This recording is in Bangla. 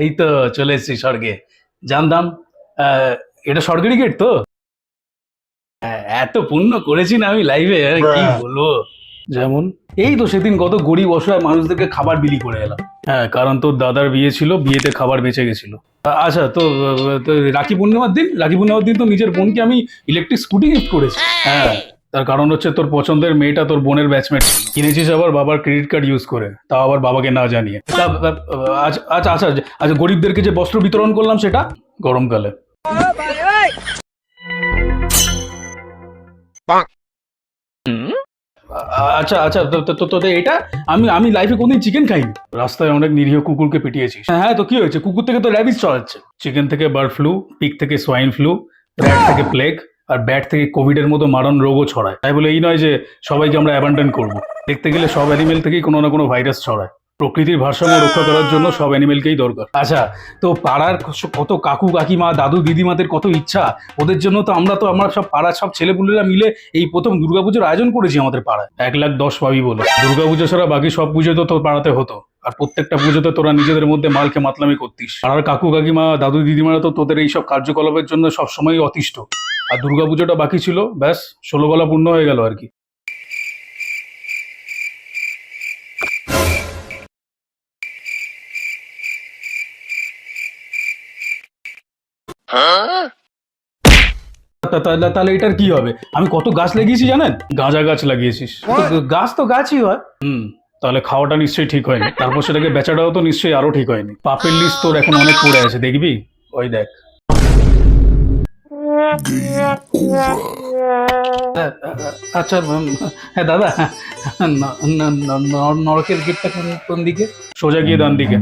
এই তো চলে এসেছি স্বর্গে। জানতাম এটা স্বর্গেরই গেট তো। এত পুণ্য করেছি না আমি লাইভে, কি বলবো। যেমন এই তো সেদিন কত গরিব অসহায় মানুষদেরকে খাবার বিলি করে এলাম। হ্যাঁ, কারণ তোর দাদার বিয়ে ছিল, বিয়েতে খাবার বেঁচে গেছিল। আচ্ছা, তো রাখি পূর্ণিমার দিন তো নিজের বোনকে আমি ইলেকট্রিক স্কুটি গিফট করেছি। হ্যাঁ, তার কারণ হচ্ছে তোর পছন্দের মেয়েটা তোর বোনের ব্যাচমেট কিনেছিস আবার বাবার ক্রেডিট কার্ড ইউজ করে, তাও আবার বাবাকে না জানিয়ে। আচ্ছা আচ্ছা আচ্ছা আচ্ছা, গরিবদেরকে যে বস্ত্র বিতরণ করলাম সেটা গরমকালে। আচ্ছা আচ্ছা, তো এটা আমি আমি লাইফে কোনদিন চিকেন খাইনি। রাস্তায় অনেক নিরীহ কুকুরকে পিটিয়েছিস। হ্যাঁ, তো কি হয়েছে? কুকুর থেকে তো র্যাবিস ছড়াচ্ছে, চিকেন থেকে বার্ড ফ্লু, পিগ থেকে সোয়াইন ফ্লু, র্যাট থেকে প্লেগ, আর ব্যাট থেকে কোভিড এর মতো মারণ রোগও ছড়ায়। তাই বলে এই নয় যে সবাইকে আমরা অ্যাবান্ডন করব। দেখতে গেলে সব অ্যানিমেল থেকেই কোনো না কোনো ভাইরাস ছড়ায়। প্রকৃতির ভারসাম্য রক্ষা করার জন্য সব অ্যানিমেলকেই দরকার। আচ্ছা, তো পাড়ার কত কাকু কাকিমা দাদু দিদিমাদের কত ইচ্ছা, ওদের জন্য তো আমরা সব পাড়ার সব ছেলেপুলেরা মিলে এই প্রথম দুর্গাপুজোর আয়োজন করেছি আমাদের পাড়ায়। 1,10,000 পাবি বলে। দুর্গাপুজো ছাড়া বাকি সব পুজো তো তোর পাড়াতে হতো, আর প্রত্যেকটা পুজোতে তোরা নিজেদের মধ্যে মালকে মাতলামি করতিস। পাড়ার কাকু কাকিমা দাদু দিদিমারা তো তোদের এইসব কার্যকলাপের জন্য সবসময় অতিষ্ঠ। আর দুর্গাপুজোটা বাকি ছিল, ব্যাস 16 গলা পূর্ণ হয়ে গেল আর কি। তাহলে এটার কি হবে? আমি কত গাছ লাগিয়েছি জানেন? গাঁজা গাছ লাগিয়েছিস। তো গাছ তো গাছই হয়। তাহলে খাওয়াটা নিশ্চয়ই ঠিক হয়নি, তারপর সেটাকে বেচাটাও তো নিশ্চয়ই আরো ঠিক হয়নি। পাপের লিস্ট তোর এখন অনেক পড়ে আছে, দেখবি। ওই দেখ। আচ্ছা, হ্যাঁ দাদা, নরকের গেটটা কোন কোন দিকে? সোজা গিয়ে ডান দিকে।